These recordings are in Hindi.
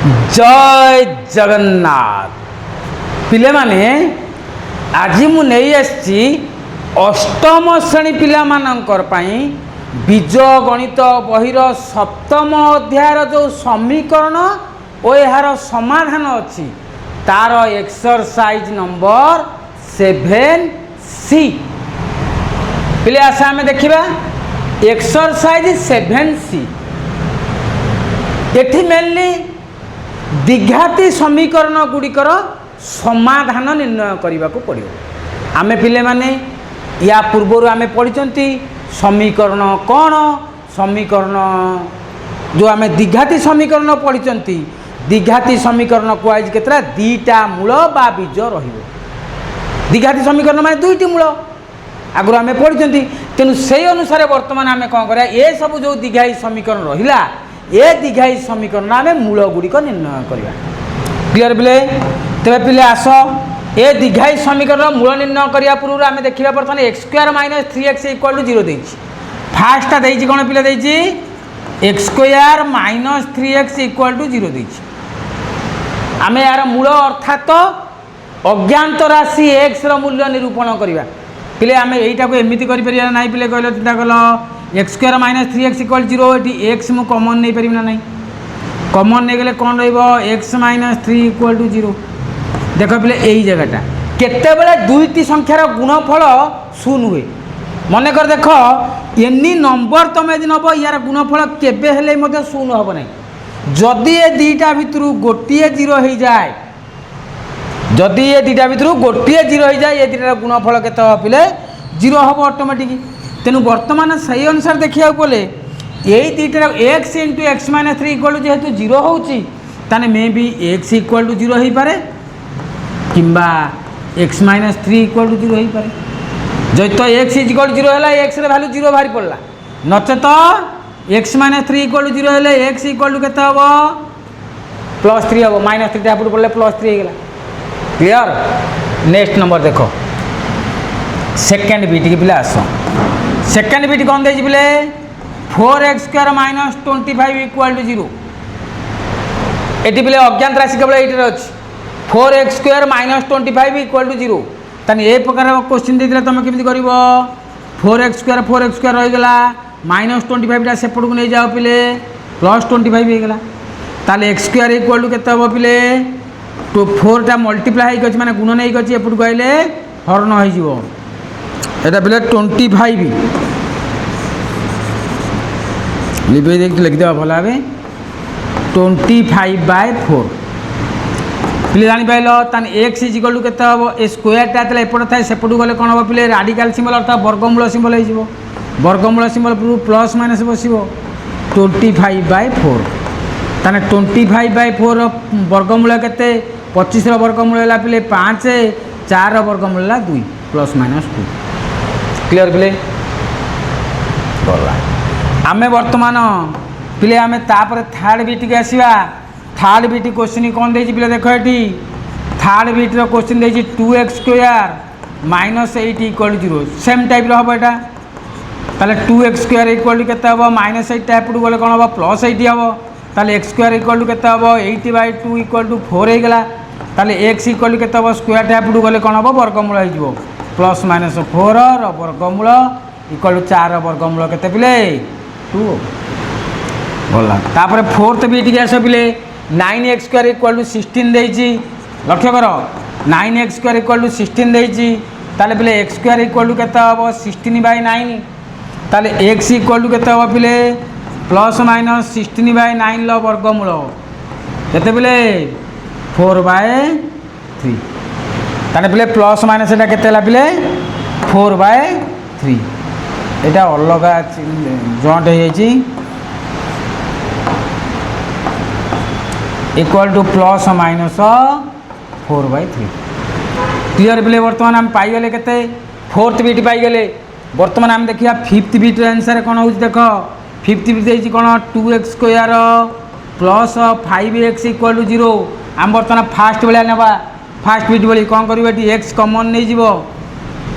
जय जगन्नाथ पिले माने आज मु नहीं आसी अष्टम श्रेणी पिला मानकर पाई बीज गणित बहिर सप्तम अध्यायर जो समीकरण और यार समाधान अच्छी तार एक्सरसाइज नंबर 7C पिले आशा आम देखा एक्सरसाइज 7C एठी मेनली द्विघाती समीकरण गुड़िकर समाधान निर्णय करने को पड़ो। आमे पिले माने या पूर्वर आमे पढ़ी समीकरण कौन समीकरण जो आमे द्विघाती समीकरण पढ़ी द्विघाती समीकरण कहुए केतरा दीटा मूल बा बीज रहिबो। द्विघाती समीकरण माने दुईटी मूल आगु आमे पढ़ी तेणु से अनुसार वर्तमान आमे कौन करा ये सब जो द्विघाती समीकरण रहिला ए द्विघाती समीकरण आमे मूल गुड़िक निर्णय करवा। क्लियर पिले तेरे पिले आस ए द्विघाती समीकरण मूल निर्णय करने पूर्व आम देखा बर्तमान x² - 3x = 0 देछि। फास्ट देछि कोन पिले देछि x² - 3x = 0 देछि। आम यार मूल अर्थात अज्ञात राशि x रो मूल्य निरूपण करवा। पिले आम एटा को एमिति करि परिया नाही पिले कहलो चिंता कलो x² - 3x = 0 एटी x मु कॉमन नहीं परिम ना नहीं कॉमन नहीं गले कौन रहिबो x - 3 = 0। देख पिले यही जगहटा केते बेले दुईटी संख्यार गुणफल शून्य हुए मन कर देख एनी नंबर तुम यदि नब यार गुणफल केबे हेले मध्य शून्य हम ना जदि ए दुईटा भितर गोटे 0 हो जाए जदि ये दुईटा भितर गोटे 0 हो जाए ये दुईटार गुणफल केते हम पिले 0 हम ऑटोमेटिक। तेणु वर्तमान सही अनुसार देखा बोले यही दुईटार x × x - 3 = जेहेतु 0 होउची ताने मे बी x = 0 हो पारे किंबा x - 3 = 0 हो पारे। जब तो x = 0 है x रे वैल्यू 0 बाहरी पड़ला नचेत x - 3 = 0 है x = केते हबो +3 हबो -3 टा पड़े +3 हो गला। क्लियर। नेक्स्ट नंबर देखो सेकंड बीट के पिला आस सेकंड बीट कौन दे पिले 4x² - 25 = 0 एटी पिले अज्ञात राशि केवल ये अच्छी 4x² - 25 = 0 ताने ए प्रकार क्वेश्चन देते तुम केमती कर 4x² रहीगला -25 टा सेपट को नहीं जाओ पिले +25 होगा ताले x² = केते हम पिले 4 टा मल्टीप्लाई होगी माने गुण नहीं गछि एपट को आइले हरण हो जिवो एटा पिले 25 लिपे देख लिख दे भला भावे 25/4 पिले जानी पाइल तान x = केते हम ए स्क्वायर टा तले एपट थाए सेपट गले कोन हम पिले राडिकल सिंबल अर्थात वर्गमूल सिंबल हो जिवो वर्गमूल सिंबल प्लस माइनस बसिबो 25/4 ताने 25/4 वर्गमूल केते 25 रो वर्गमूल हला पिले 5 4 रो वर्गमूल हला 2 ±2। क्लियर पिले आमे वर्तमान पिले आमे तापर थर्ड बीट के आसीबा। थर्ड बीट क्वेश्चन कौन देछि पिले देखो एटी थर्ड बीट रो क्वेश्चन देछि 2x² - 8 = 0 सेम टाइप रो हबो एटा ताले 2x² = केते हबो -8 टा एपट गले कोन हबो +8 हबो ताले x² = केते हबो 80/2 = 4 हो गला ताले x = केते हबो स्क्वायर टा एपट गले कोन हबो वर्गमूल हो जिवो +-4 रो वर्गमूल = 4 रो वर्गमूल केते पिले 2 बोला। तापर फोर्थ बीट के आस पिले 9x² = 16 देछि लक्ष्य कर 9x² = 16 देछि ताले पिले x² = केते हबो 16/9 ताले x = केते हबो पिले ±16/9 लो वर्गमूल केते पिले 4/3 ताने पिले प्लस माइनस एटा केते हला पिले 4/3 एटा अलगा जॉइंट हो जाइछि इक्वल टू ±4/3। क्लियर पिले वर्तमान हम पाई गले केते फोर्थ बीट पाई गले। वर्तमान हम देखिया फिफ्थ बीट आंसर कोन हो देख फिफ्थ बीट देछि कोन 2x² + 5x = 0 हम वर्तमान फास्ट बेला नेबा फास्ट बीट बोली कौन करिवे टी x कॉमन नहीं जीवो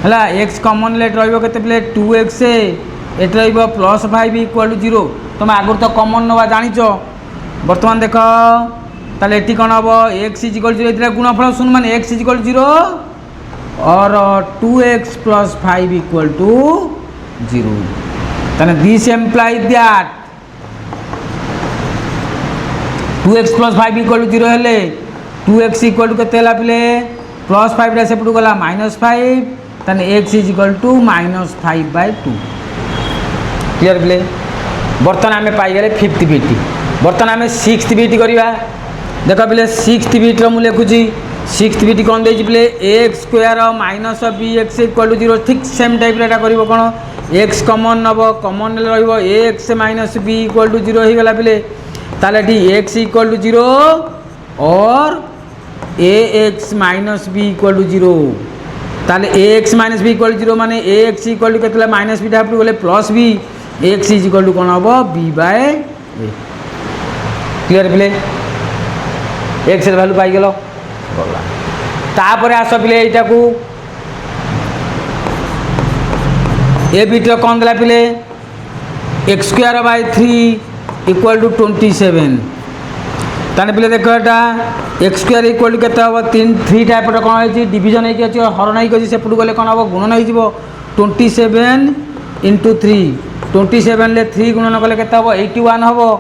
हला x कॉमन लेट रहिबो केते प्ले 2x एट रहिबो +5 = 0 तुम आगुर तो कॉमन नवा जानिचो वर्तमान देख ताले एटी कौन हम एक्स इज इक्वल 0 गुणफल शून्य मान एक्स इज इक्वल 0 और 2x + 5 = 0 ताले दिस एम्प्लाइज दैट 2x + 5 = 0 हेले 2x इक्वल केते हला पिले +5 रे सेपटू गला -5 ताने x is equal to -5/2 clear पिले बर्तमान आमे पाई गले 5th बीटी बर्तमान आमे 6th बीटी करिवा देखो पिले 6th बीटी मु लिखुची 6th बीटी कोन देछि पिले x² - bx = 0 ठीक सेम टाइप रे एटा करिवो कोन x कॉमन नबो कॉमन रहइबो x - b = 0 हे गला पिले ताले डी x = 0 और ax - b = 0 ताले ax - b = 0 माने ax = केतला -b टाइप गले +b x = कोन हबो b/a क्लियर पिले x रे वैल्यू पाई गेलो गला तापरे आसो पिले एटा को ए बीटा कोन देला पिले x² / 3 = 27 ताने पिले देखो एटा x² = केते हबो 3 टाइप रो कोन होई डिवीजन होई अछि हरण होई अछि सेपटू गले कोन हबो गुणन होई जिवो 27 * 3 27 ले 3 गुणन कले केते हबो 81 हबो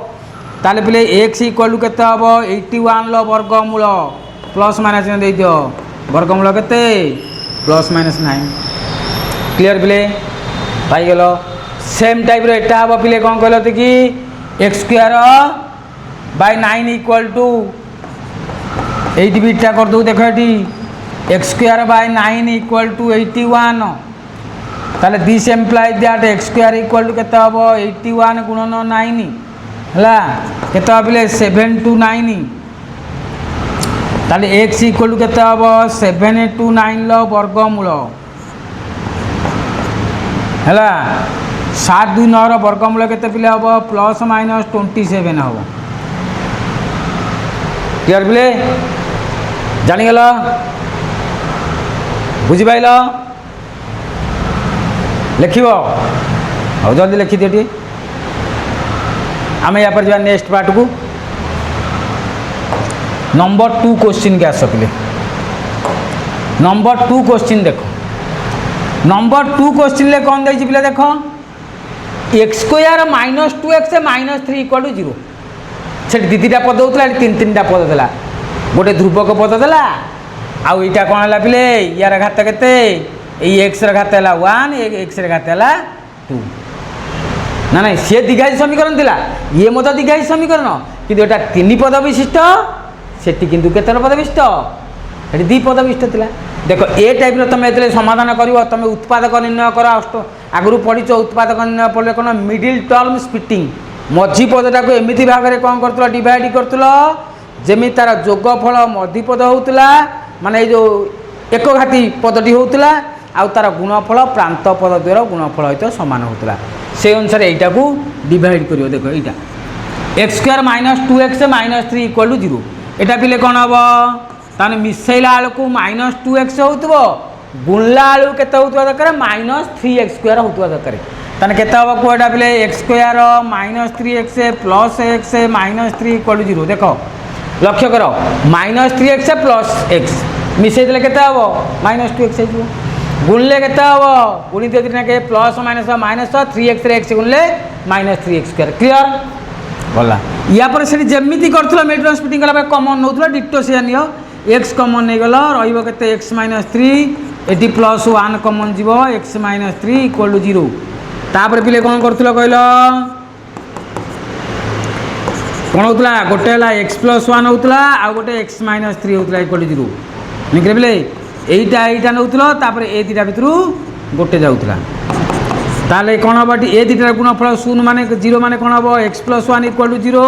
ताले पिले x = केते हबो 81 लो वर्गमूल प्लस माइनस दे दियो वर्गमूल केते +-9 क्लियर पिले पाई गेलो सेम टाइप रो एटा हबो पिले कोन कहलो कि x² / 9 = 8 बीटा कर दो देखो एटी x² / 9 = 81 ताले दिस एम्प्लाइज दैट x² = केते हबो 81 गुणन 9 हला केते हबले 7 to 9 ताले x = केते हबो 7 to 9 लो वर्गमूल हला 7 2 9 रो वर्गमूल केते पिले हबो +-27 हबो क्लियर पिले जानि गेलो बुझी पाइलो लिखिबो हो जल्दी लिखि दियो आमे यहाँ पर जा नेक्स्ट पार्ट को नंबर 2 क्वेश्चन के आस पिले नंबर 2 क्वेश्चन देखो नंबर 2 क्वेश्चन ले कौन देछि पिले देखो x² - 2x - 3 = 0 से दीटा पद होतला 3-3टा पद देला गोटे ध्रुवक पद देला आउ इटा कोन हला पिले यार घात केते ए x रे घात हला 1 x रे घात हला 2 ना ना से द्विघाती समीकरण थिला ये मत द्विघाती समीकरण किंतु एटा 3 पद विशिष्ट सेटी किंतु केतर पद विशिष्ट एटी 2 पद विशिष्ट थिला देखो ए टाइप रो तमे एतले समाधान करिवो तमे उत्पादक निर्णय करा आगुरु पढिचो उत्पादक निर्णय पढले कोन मिडिल टर्म स्प्लिटिंग मझी पदटा को एमिति भाग रे कोन करतलो डिवाइड करतलो जेमि तार जोगफल मझी पद होतला माने जो एक घाती पदटी होतला आ तार गुणफल प्रांत पद द्वारा गुणफल हित समान होतला से अनुसार एटा को डिवाइड करियो देखो एटा x² - 2x - 3 = 0 एटा पिले कोन हबो ताने मिसैला आलो को -2x होतबो गुणला आलो केते होतबा दरकार -3x² होतबा दरकार ताने केते हबो को एटा पिले x² - 3x + x - 3 = 0 देखो लक्ष्य करो -3x + x मिसै देले केते हबो -2x हेजो गुणले केते हबो गुणित दिना के प्लस माइनस माइनस 3x रे x गुणले -3x² क्लियर बोला या पर से जेमिति करथलो मेट्रिक स्प्लिटिंग कला कॉमन नउथलो डिटो से नियो x कॉमन नै गेलो रहिबो केते x - 3 एटी +1 कॉमन जीवो x - 3 = 0 तापर पिले कोन करथलो कहलो कोन होतला गोटे हला x + 1 होतला आ गोटे x - 3 होतला = 0 निकरे पिले एटा नउथलो तापर ए दिटा भितरु गोटे जाउथला ताले कोन हबटी ए दिटा गुणफल 0 माने 0 माने कोन हबो x + 1 = 0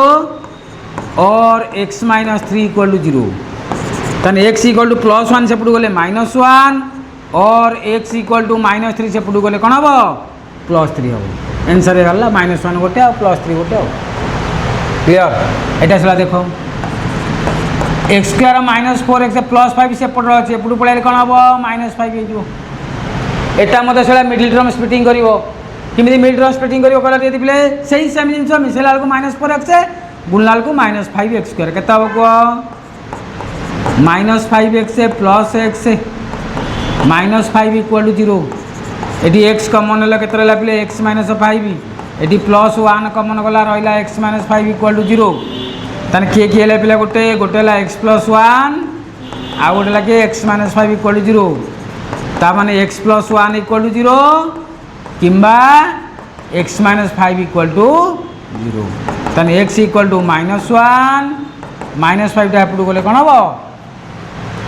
और x - 3 = 0 तने x = +1 से पडु गले -1 और x = -3 से पडु गले कोन हबो +3 हबो आंसर गला -1 गोटे और +3 गोटे हो क्लियर एटा सला देखो x² - 4x +5 से पड़ अछि पुडु पळे कोन हबो -5 हे जो एटा मते सला मिडिल टर्म स्प्लिटिंग करिवो किमिति मिडिल टर्म स्प्लिटिंग करिवो कहला दे दिले सही सेम जिंस मिसेला को -4x गुणलाल को -5x² केते हम को -5x plus x -5 equal to 0 एटी x कॉमन ले केते रहला पले x - 5 एटी +1 कॉमन गला रहला x - 5 इक्वल टू 0 तने के हेले पले गोटे ला x + 1 आ गोटे ला के x - 5 इक्वल टू 0 ता माने x + 1 इक्वल टू 0 किंबा x - 5 इक्वल टू 0 तने x इक्वल टू -1 -5 टा एपटू गले कोन हबो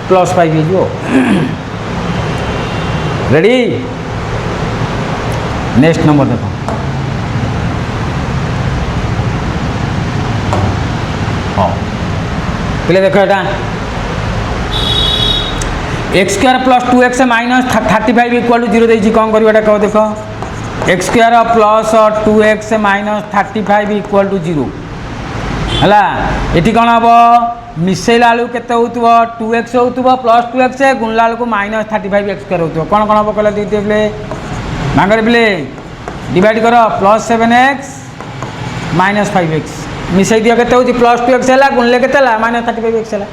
+5 हे जो रेडी नेक्स्ट नंबर देखो हाँ पहले देखो एटा x² + 2x - 35 इक्वल टू 0 देछि कौन करबा कह देखो x² + 2x - 35 इक्वल टू 0 हला एटी कौन हम मिसेला आलू केते होतबो 2x होतबो + 2x गुणला आलू को -35x² होतबो कौन कौन हम कहला देते बले मांगर बले डिवाइड करो +7x -5x मिसई दियो केते होती +2x हला गुणले केते हला -35x हला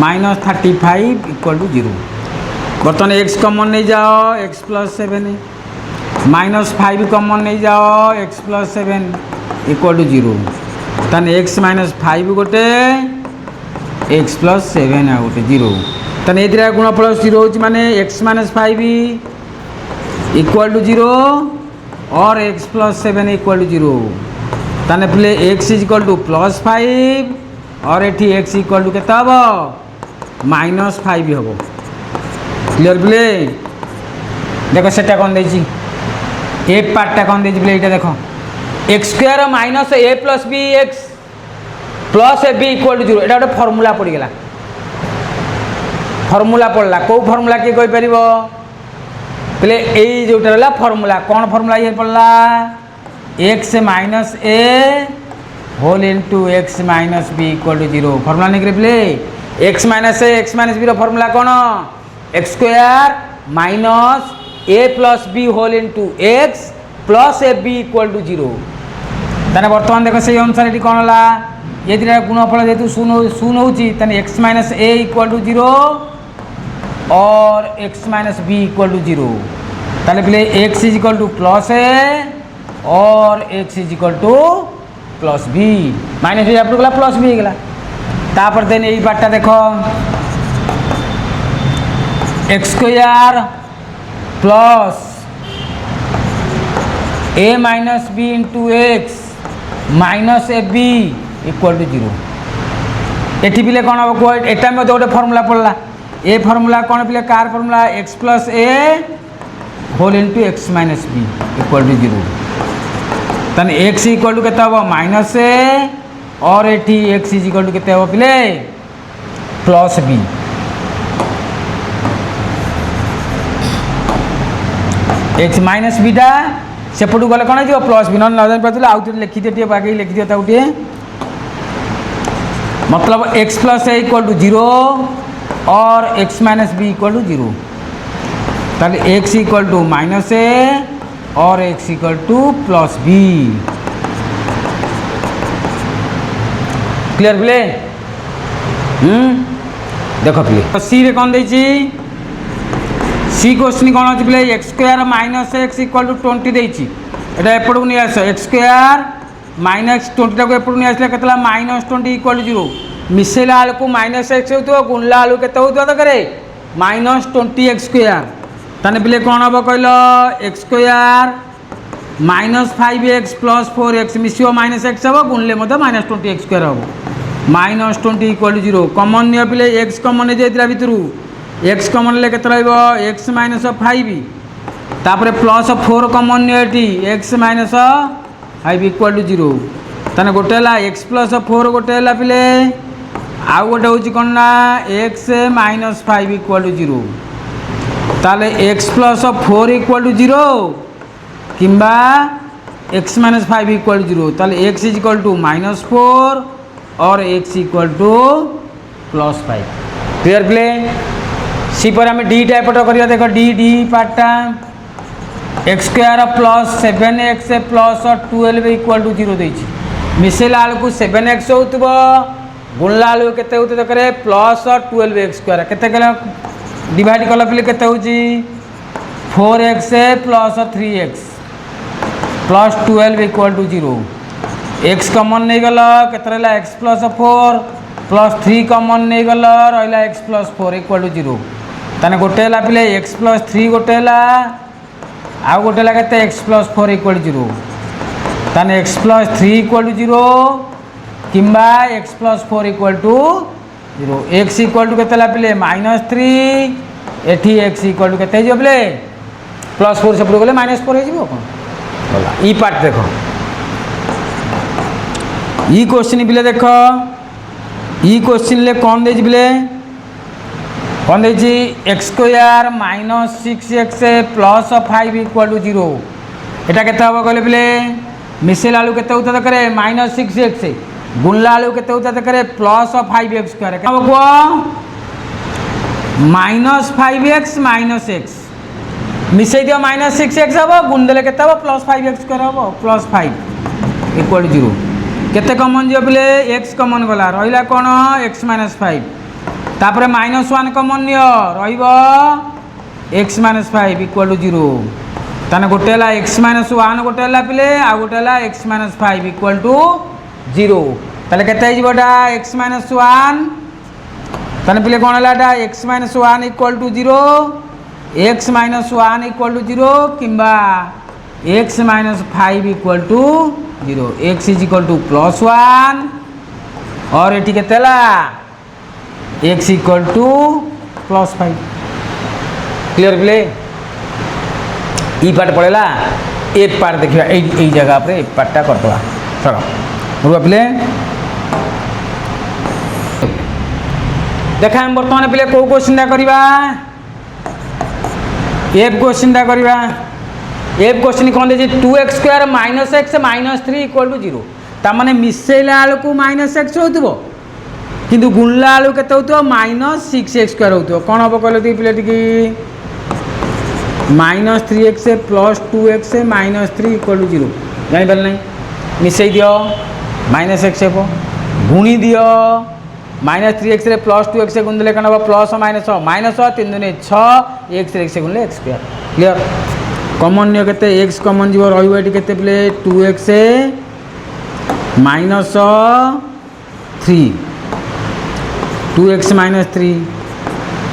-35 इक्वल टू 0 बर्तन x कॉमन नहीं जाओ x + 7 -5 कॉमन नहीं जाओ x + 7 इक्वल टू 0 तन x - 5 गोटे x + 7 आ गोटे 0 तन एदिरा गुणफल 0 होची माने x - 5 इक्वल टू 0 और x + 7 इक्वल टू 0 तने पले x इक्वल टू +5 और एठी x इक्वल टू केता हबो -5 हबो क्लियर प्ले देखो सेटा कोन देछि ए पार्टटा कोन देछि प्ले एटा देखो x² - a + bx + ab equal to 0 एटा गोटे फार्मूला पड़ी गेला फार्मूला पड़ला को फार्मूला के कोइ परिबो पहले ए जोटा रहला फार्मूला कौन फार्मूला ये पड़ला x - a whole into x - b equal to 0 formula नहीं पहले x - a x - b रो फार्मूला कौन x² - a + b whole into x + ab equal to 0 तने वर्तमान देखो से अनुसार एटी कोन हला ये दिरा गुणफल जेतु शून्य होची तने x - a इक्वल टू 0 और x - b इक्वल टू 0 ताले पहले x इक्वल टू +a और x equal to +b -b आपको गला +b गला तापर देन एई पार्टटा देखो x² + a - b into x - ab equal to 0 एठी बिले कोन हो को एटा में गोटे फार्मूला पड़ला ए फार्मूला कौन पहले कार formula x + a whole into x - b equal to 0 तन x इक्वल टू केता हो -a और एठी x इक्वल टू केते हो पहले +b x - b टा सेपटू गले कोन जो +b न जान पतले आउट लिखि दे बाकी लिखि दियो ताउटे मतलब x + a इक्वल टू 0 और x - b इक्वल टू 0 ताले x इक्वल टू -a और x equal to +b clear प्ले देखो प्ले सी रे कोन देछि सी क्वेश्चन कोन अछि play x² - x equal to 20 देछि एटा एपडू नि आस x² - 20 टाको एपडू नि आसला केतला -20 इक्वल टू 0 मिसेला आलू को -x होतो गुणला आलू केते होतो त करे -20x² तने बिले कोन हबो कहलो x² - 5x + 4x मिसियो -x हबो गुणले मते -20x² हबो -20 इक्वल टू 0 कॉमन नियो बिले x कॉमन जेतिला भितरु x कॉमन ले केते रहइबो x - 5 तापरे +4 कॉमन नियो एटी x - 5 इक्वल टू 0 तने गोटे ला x + 4 गोटे ला बिले आउ गोटे होची कोन ना x - 5 इक्वल टू 0 ताले x + 4 इक्वल टू 0 किंबा x - 5 इक्वल टू 0 ताले x इक्वल टू -4 और x इक्वल टू +5 क्लियर प्ले सी पर हमें डी टाइप करिया देखो D पार्टटा x² + 7x + 12 equal to 0 देछि मिसेला बेलू 7x होउतबो गुणला बेलू केते होते देखरे प्लस 12x स्क्वायर केते कले डिवाइड कला पिले केते होची 4x plus 3x plus 12 equal to 0 x common नहीं गला केते रहला x प्लस 4 प्लस 3 कॉमन नहीं गला रहला x प्लस 4 इक्वल टू 0 ताने गोटे हला पिले x प्लस 3 गोटे हला आ गोटे हला केते x प्लस 4 इक्वल टू 0 ताने x प्लस 3 इक्वल टू 0 किंबा x plus 4 equal to 0 x equal to केते हला पिले -3 एठी x इक्वल टू केते जो पिले प्लस 4 सेपट गले -4 हे जिवो कोन बोला ई पार्ट देखो ई क्वेश्चन बिले देखो ई क्वेश्चन ले कौन दे बिले कौन दे जी x square -6x plus 5 equal to 0 एटा केते हबो कहले बिले मिसेला आलू केते होता करे -6x गुणला आलू केते होता करे प्लस 5x स्क्वायर के हबो -5x -x मिसई दियो -6x हम गुण देले केते हम +5x स्क्वायर हम +5 इक्वल 0 केते कॉमन जो बोले x कॉमन गला रहिला कोन x -5 तापर -1 कॉमन नियो रहिबो x -5 इक्वल 0 ताने गोटे हला x -1 गोटे हला पिले आ गोटे हला x -5 इक्वल 0 ताले केते जिवोटा x -1 ताने पिले कोन हलाटा x -1 equal 0 x -1 equal to 0 किंबा x -5 equal to 0 x is equal to +1 और एटी के तेला x इक्वल टू +5 क्लियर बिले ई पार्ट पड़ेला एक पार्ट देखिया ए जगह पे एक पार्टटा करतवा चलो रुआ बिले देखा हम वर्तमान पिले को क्वेश्चन करबा एफ क्वेश्चन करवा एफ क्वेश्चन कौन दे 2x square -x -3 equal to 0 ता माने मिसेला आलू को -x होतबो किंतु गुणला आलू केते होतबो -6x स्क्वायर होतबो कोन हबो कहले दी प्लेट की -3x plus 2x -3 equal to 0 जानि पाल नहीं मिसई दियो -x हबो गुणी दियो -3x रे प्लस 2x गुण देले कन हबो प्लस माइनस 3 दुने 6 x रे x गुणले x square clear common neo केते x कॉमन जीव रहिबो एटी केते play 2x -3 2x -3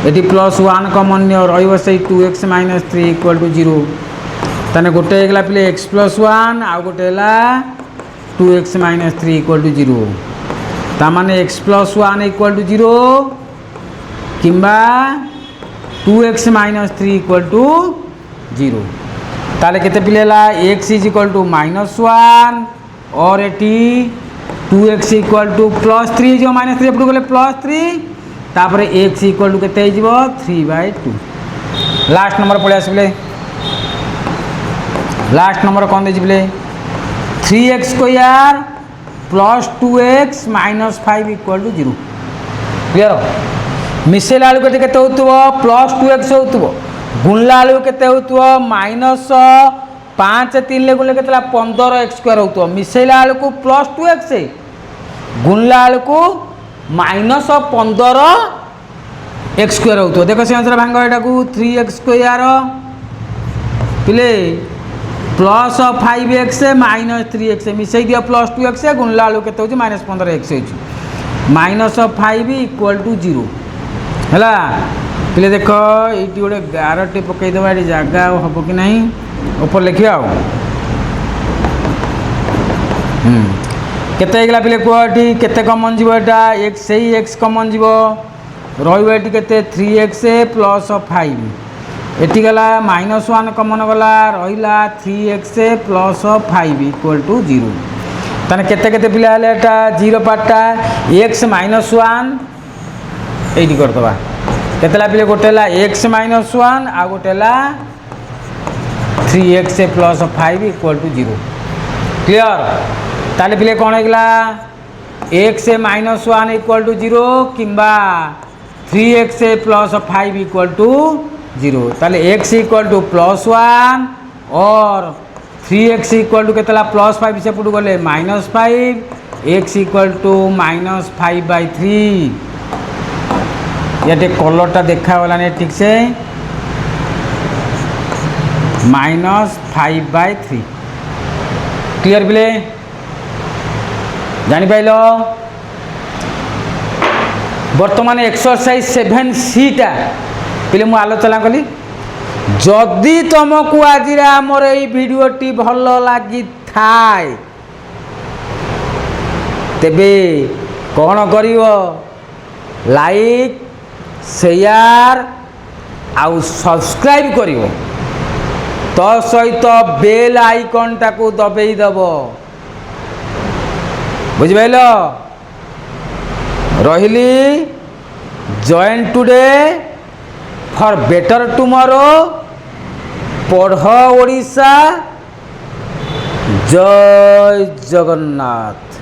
eighty +1 common neo रहिबो सेही 2x -3 इक्वल टू 0 ताने गोटे एकला प्ले x +1 आ गोटे हला 2x -3 इक्वल टू 0 तामाने x +1 इक्वल टू 0 किंबा 2x -3 इक्वल टू 0 ताले केते पिलेला x इज इक्वल टू -1 और एटी 2x इक्वल टू +3 जो -3 एपटू गले +3 तापर x इक्वल टू केते हिजबो 3/2 लास्ट नंबर पळे आसबले लास्ट नंबर कोन देजिबले 3x square plus 2x -5 equal to 0 clear मिसेला आलू केते होतबो प्लस 2x होतबो गुणला आलू केते होतबो -5 3 ले गुणले केतला 15x स्क्वायर होतबो मिसेला आलू को प्लस 2x गुणला आलू को -15x स्क्वायर होतबो देखो से आंसर भांग एटा को 3x स्क्वायर पिले प्लस 5x -3x मिसई दिया प्लस 2x गुणला आलू केते होची -15x होची -5 इक्वल टू 0 हला पिले देखो एटी गोटे गारटी पकई देबा एटी जागा हबो कि नहीं ऊपर लिखिया केते हेगला पिले को एटी केते कॉमन जीवो एटा x सही x कॉमन जीवो रहिबो एटी केते 3x प्लस 5 एटी गला -1 कॉमन गला रहिला 3x प्लस 5 इक्वल टू 0 ताने केते केते पिला हले एटा 0 पार्टटा x -1 एटी करतबा केतेला पिले गोटेला x -1 आ गोटेला 3x plus 5 equal to 0 clear ताले पिले कोन हेगला x -1 इक्वल टू 0 किंबा 3x प्लस 5 इक्वल टू 0 ताले x इक्वल टू +1 और 3x इक्वल टू के +5 सेपटू गले -5 x इक्वल टू -5/3 ये कलरटा देखागला ठीक से -5/3 क्लियर पिले जापार बर्तमान एक्सरसाइज 7C टा पिले मुझे आलोचना कली जदि तुमको आज आमर ये भिडटी भल लगी थाए तेबे कौन कर लाइक शेयर आउ सब्सक्राइब कर तो सहित बेल आइकन टाको दबेई दब बुझिपाइल रहिली join today for better tomorrow पढ़ ओडिशा जय जगन्नाथ।